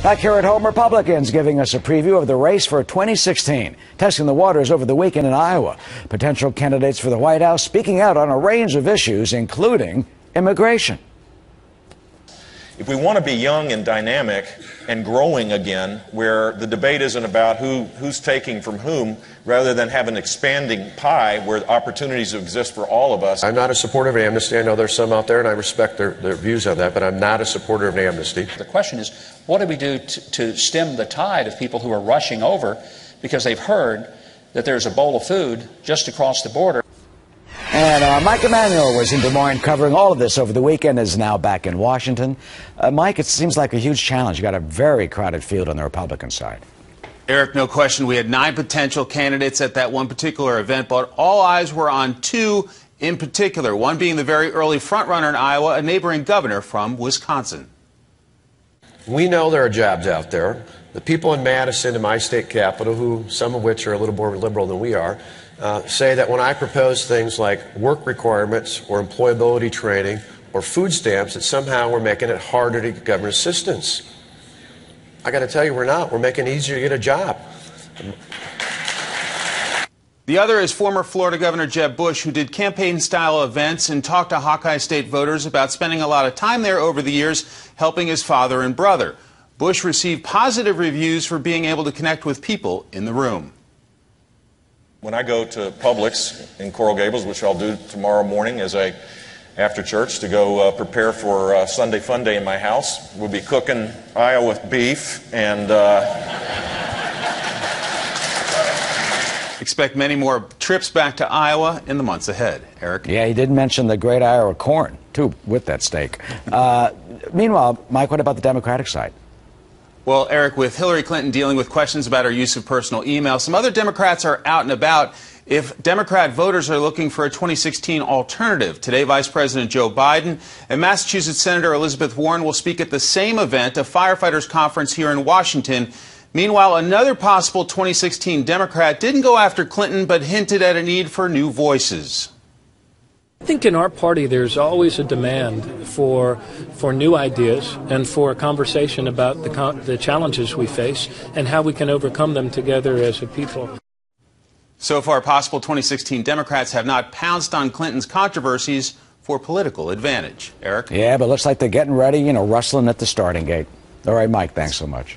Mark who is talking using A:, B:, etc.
A: Back here at home, Republicans giving us a preview of the race for 2016, testing the waters over the weekend in Iowa. Potential candidates for the White House speaking out on a range of issues, including immigration.
B: If we want to be young and dynamic and growing again, where the debate isn't about who's taking from whom, rather than have an expanding pie where opportunities exist for all of us.
C: I'm not a supporter of amnesty. I know there's some out there, and I respect their views on that, but I'm not a supporter of amnesty.
D: The question is, what do we do to stem the tide of people who are rushing over because they've heard that there's a bowl of food just across the border?
A: And Mike Emanuel was in Des Moines covering all of this over the weekend, is now back in Washington. Mike, it seems like a huge challenge. You got a very crowded field on the Republican side.
E: Eric, no question. We had 9 potential candidates at that one particular event, but all eyes were on 2 in particular, one being the very early frontrunner in Iowa, a neighboring governor from Wisconsin.
C: We know there are jobs out there. The people in Madison, in my state capital, who some of which are a little more liberal than we are, say that when I propose things like work requirements or employability training or food stamps, that somehow we're making it harder to get government assistance. I got to tell you, we're not. We're making it easier to get a job.
E: The other is former Florida Governor Jeb Bush, who did campaign-style events and talked to Hawkeye State voters about spending a lot of time there over the years helping his father and brother. Bush received positive reviews for being able to connect with people in the room.
B: When I go to Publix in Coral Gables, which I'll do tomorrow morning after church to go prepare for Sunday Fun Day in my house, we'll be cooking Iowa beef and...
E: Expect many more trips back to Iowa in the months ahead. Eric?
A: Yeah, he did mention the great Iowa corn, too, with that steak. Meanwhile, Mike, what about the Democratic side?
E: Well, Eric, with Hillary Clinton dealing with questions about her use of personal email, some other Democrats are out and about if Democrat voters are looking for a 2016 alternative. Today, Vice President Joe Biden and Massachusetts Senator Elizabeth Warren will speak at the same event, a firefighters conference here in Washington. Meanwhile, another possible 2016 Democrat didn't go after Clinton, but hinted at a need for new voices.
F: I think in our party there's always a demand for new ideas and for a conversation about the challenges we face and how we can overcome them together as a people.
E: So far, possible 2016 Democrats have not pounced on Clinton's controversies for political advantage. Eric?
A: Yeah, but looks like they're getting ready, rustling at the starting gate. All right, Mike, thanks so much.